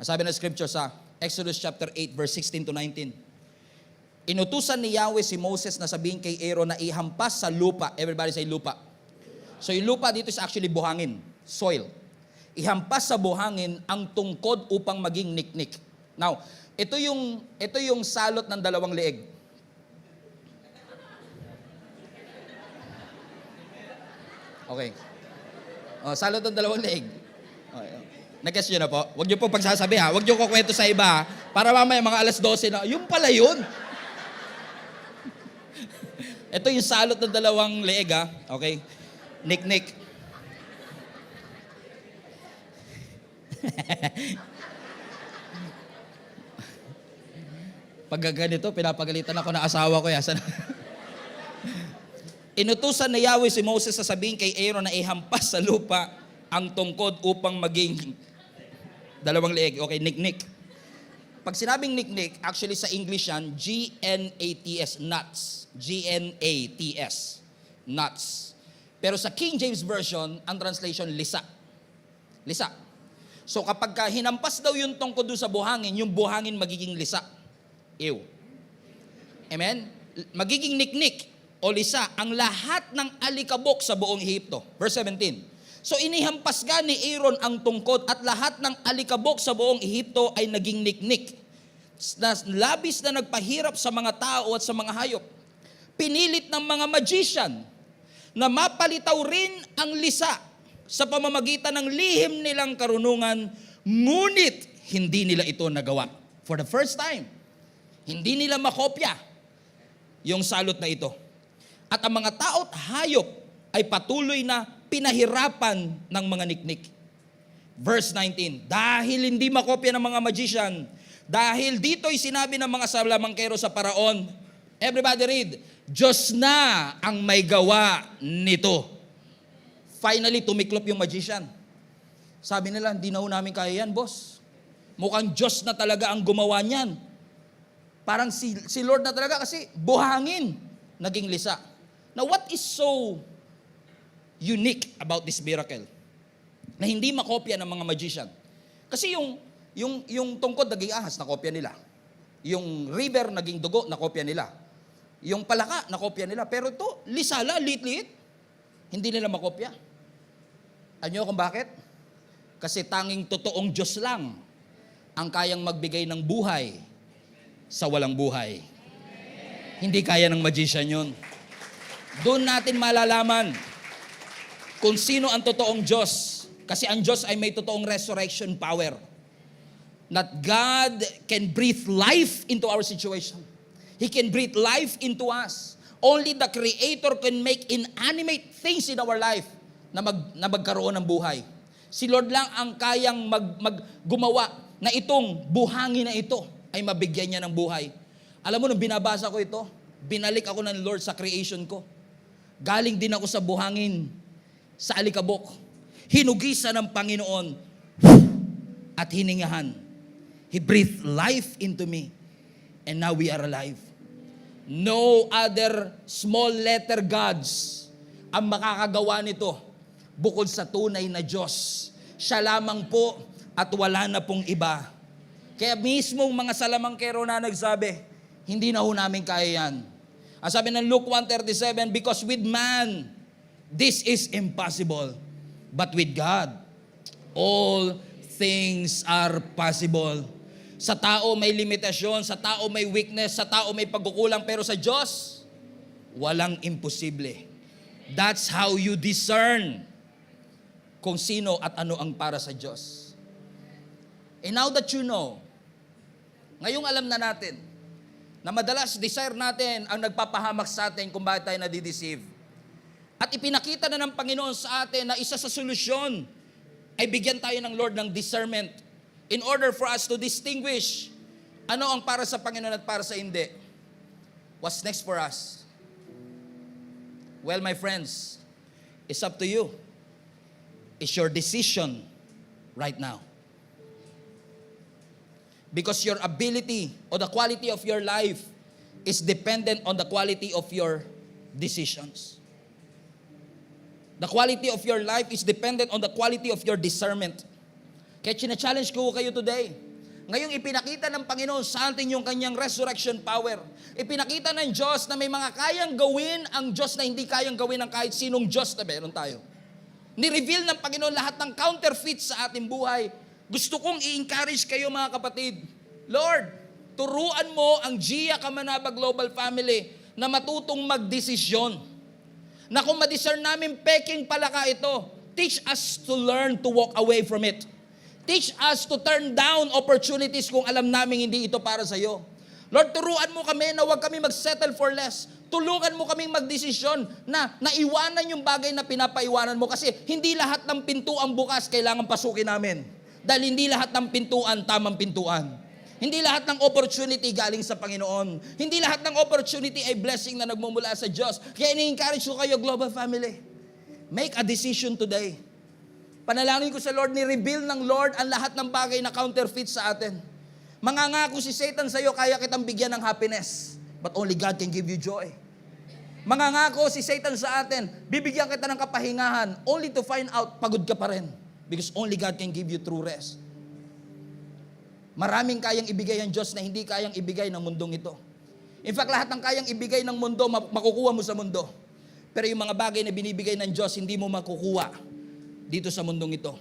Ang sabi ng scripture sa Exodus chapter 8, verse 16 to 19. Inutusan ni Yahweh si Moses na sabihin kay Aaron na ihampas sa lupa. Everybody say lupa. So yung lupa dito is actually buhangin, soil. Ihampas sa buhangin ang tungkod upang maging niknik. Now, ito yung salot ng 2 leeg. Okay. Salot ng 2 leeg. Okay. Nag-guess nyo na po? Huwag nyo po pagsasabi ha. Huwag nyo kukwento sa iba ha. Para mamaya mga alas 12 na, yung pala yun. Ito yung salot ng 2 leeg ha. Okay. Niknik. Pag ganito, pinapagalitan ako ng asawa ko. Inutusan na Yahweh si Moses sa sabihin kay Aaron na ihampas sa lupa ang tungkod upang maging 2 leeg. Okay, niknik. Pag sinabing niknik, actually sa English yan, G-N-A-T-S, nuts. G-N-A-T-S, nuts. Pero sa King James Version, ang translation, lisa. Lisa. So kapag hinampas daw yung tungkod doon sa buhangin, yung buhangin magiging lisa. Ew. Amen? Magiging niknik o lisa ang lahat ng alikabok sa buong Ehipto. Verse 17. So inihampas nga ni Aaron ang tungkod at lahat ng alikabok sa buong Ehipto ay naging niknik. Labis na nagpahirap sa mga tao at sa mga hayop. Pinilit ng mga magician na mapalitaw rin ang lisa sa pamamagitan ng lihim nilang karunungan Ngunit hindi nila ito nagawa. For the first time, hindi nila makopya yung salot na ito. At ang mga tao at hayop ay patuloy na pinahirapan ng mga niknik. Verse 19, dahil hindi makopya ng mga magician, dahil dito'y sinabi ng mga salamangkero sa paraon, everybody read, Diyos na ang may gawa nito. Finally, tumiklop yung magician. Sabi nila, hindi na ho namin kaya yan, boss. Mukhang Diyos na talaga ang gumawa niyan. Parang si Lord na talaga kasi buhangin naging lisa. Now, what is so unique about this miracle? Na hindi makopya ng mga magician. Kasi yung tungkod naging ahas, nakopya nila. Yung river naging dugo, nakopya nila. Yung palaka, nakopya nila. Pero ito, lisala, liit-liit, hindi nila makopya. Ano kung bakit? Kasi tanging totoong Diyos lang ang kayang magbigay ng buhay sa walang buhay. Hindi kaya ng magician yun. Doon natin malalaman kung sino ang totoong Diyos. Kasi ang Diyos ay may totoong resurrection power. That God can breathe life into our situation. He can breathe life into us. Only the Creator can make inanimate things in our life na magkaroon ng buhay. Si Lord lang ang kayang gumawa na itong buhangin na ito ay mabigyan niya ng buhay. Alam mo, nung binabasa ko ito, binalik ako ng Lord sa creation ko. Galing din ako sa buhangin, sa alikabok. Hinugisan ng Panginoon at hiningahan. He breathed life into me. And now we are alive. No other small letter gods ang makakagawa nito bukod sa tunay na Diyos. Siya lamang po at wala na pong iba. Kaya mismong mga salamangkero na nagsabi, hindi na ho namin kaya yan. Ang sabi ng Luke 1:37, because with man, this is impossible. But with God, all things are possible. Sa tao may limitasyon, sa tao may weakness, sa tao may pagkukulang, pero sa Diyos, walang imposible. That's how you discern kung sino at ano ang para sa Diyos. And now that you know, ngayong alam na natin, na madalas desire natin ang nagpapahamak sa atin kung bakit tayo nadideceive. At ipinakita na ng Panginoon sa atin na isa sa solusyon ay bigyan tayo ng Lord ng discernment in order for us to distinguish ano ang para sa Panginoon at para sa hindi. What's next for us? Well, my friends, it's up to you. It's your decision right now. Because your ability or the quality of your life is dependent on the quality of your decisions. The quality of your life is dependent on the quality of your discernment. Kaya challenge ko kayo today. Ngayong ipinakita ng Panginoon sa atin yung kanyang resurrection power. Ipinakita ng Diyos na may mga kayang gawin ang Diyos na hindi kayang gawin ng kahit sinong Diyos na meron tayo. Ni-reveal ng Panginoon lahat ng counterfeit sa ating buhay. Gusto kong i-encourage kayo mga kapatid. Lord, turuan mo ang Gia Kamanaba Global Family na matutong magdesisyon. Na kung ma-discern namin peking palaka ito, teach us to learn to walk away from it. Teach us to turn down opportunities kung alam namin hindi ito para sa iyo. Lord, turuan mo kami na huwag kami mag-settle for less. Tulungan mo kaming magdesisyon na naiwanan yung bagay na pinapaiwanan mo kasi hindi lahat ng pintuang bukas kailangan pasukin namin. Dahil hindi lahat ng pintuan, tamang pintuan. Hindi lahat ng opportunity galing sa Panginoon. Hindi lahat ng opportunity ay blessing na nagmumula sa Diyos. Kaya ini-encourage ko kayo, Global Family. Make a decision today. Panalangin ko sa Lord, ni-reveal ng Lord ang lahat ng bagay na counterfeit sa atin. Mangangako si Satan sa iyo, kaya kitang bigyan ng happiness. But only God can give you joy. Mangangako si Satan sa atin, bibigyan kita ng kapahingahan, only to find out, pagod ka pa rin. Because only God can give you true rest. Maraming kayang ibigay ang Diyos na hindi kayang ibigay ng mundong ito. In fact, lahat ng kayang ibigay ng mundo, makukuha mo sa mundo. Pero yung mga bagay na binibigay ng Diyos, hindi mo makukuha dito sa mundong ito.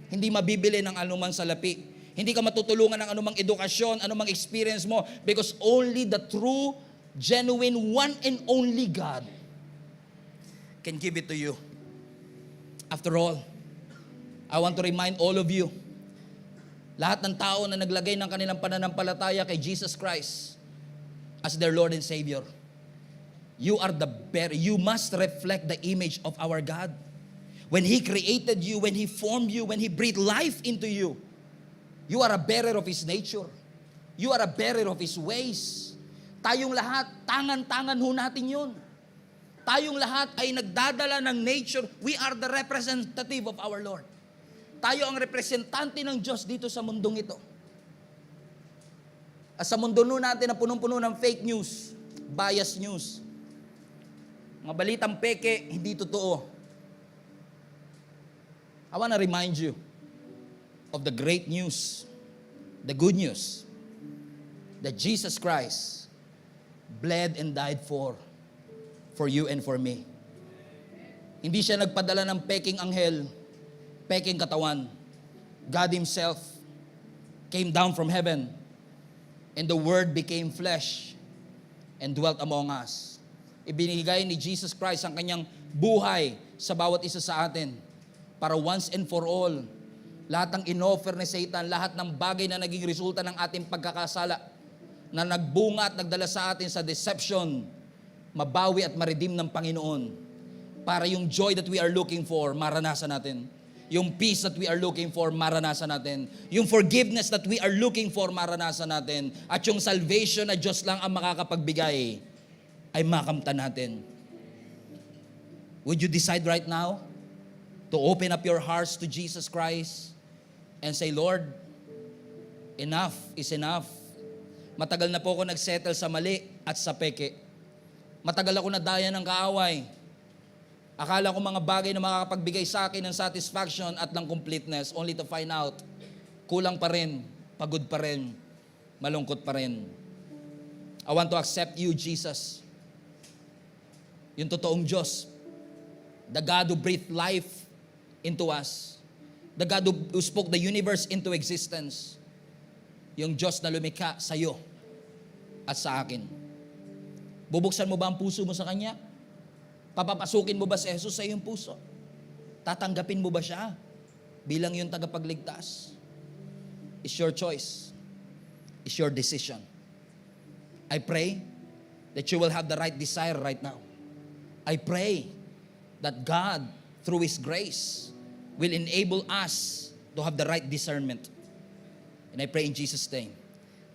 Hindi mabibili ng anumang salapi. Hindi ka matutulungan ng anumang edukasyon, anumang experience mo. Because only the true, genuine, one and only God can give it to you. After all, I want to remind all of you Lahat ng tao na naglagay ng kanilang pananampalataya kay Jesus Christ as their Lord and Savior, you must reflect the image of our God. When He created you, when He formed you, when He breathed life into you, you are a bearer of His nature. You are a bearer of His ways. Tayong lahat, tangan-tangan ho natin yun. Tayong lahat ay nagdadala ng nature. We are the representative of our Lord. Tayo ang representante ng Diyos dito sa mundong ito. At sa mundo natin na punong-puno ng fake news, bias news, mga balitang peke, hindi totoo. I want to remind you of the great news, the good news, that Jesus Christ bled and died for you and for me. Hindi siya nagpadala ng peking anghel, peking katawan. God Himself came down from heaven, and the Word became flesh and dwelt among us. Ibinigay ni Jesus Christ ang kanyang buhay sa bawat isa sa atin para once and for all, lahat ng inoffer ni Satan, lahat ng bagay na naging resulta ng ating pagkakasala, na nagbunga at nagdala sa atin sa deception, mabawi at ma-redeem ng Panginoon para yung joy that we are looking for, maranasan natin. Yung peace that we are looking for, maranasan natin. Yung forgiveness that we are looking for, maranasan natin. At yung salvation na Diyos lang ang makakapagbigay, ay makamtan natin. Would you decide right now to open up your hearts to Jesus Christ and say, Lord, enough is enough. Matagal na po ako nagsettle sa mali at sa peke. Matagal ako nadaya ng kaaway. Akala ko mga bagay na makakapagbigay sa akin ng satisfaction at ng completeness, only to find out, kulang pa rin, pagod pa rin, malungkot pa rin. I want to accept you, Jesus. Yung totoong Diyos. The God who breathed life into us. The God who spoke the universe into existence. Yung Diyos na lumikha sa iyo at sa akin. Bubuksan mo ba ang puso mo sa Kanya? Papapasukin mo ba si Jesus sa iyong puso? Tatanggapin mo ba siya bilang yung tagapagligtas? It's your choice. It's your decision. I pray that you will have the right desire right now. I pray that God, through His grace, will enable us to have the right discernment. And I pray in Jesus' name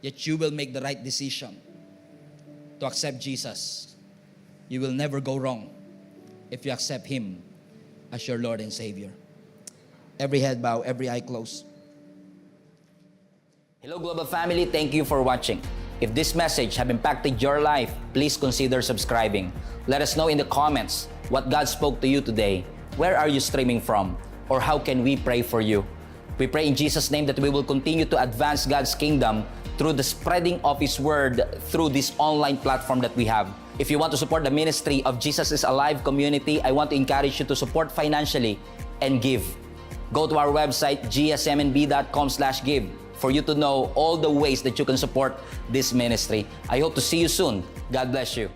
that you will make the right decision to accept Jesus. You will never go wrong if you accept Him as your Lord and Savior. Every head bow, every eye closed. Hello Global Family, thank you for watching. If this message have impacted your life, please consider subscribing. Let us know in the comments what God spoke to you today. Where are you streaming from? Or how can we pray for you? We pray in Jesus' name that we will continue to advance God's kingdom through the spreading of His Word through this online platform that we have. If you want to support the ministry of Jesus is Alive community, I want to encourage you to support financially and give. Go to our website, gsmnb.com/give, for you to know all the ways that you can support this ministry. I hope to see you soon. God bless you.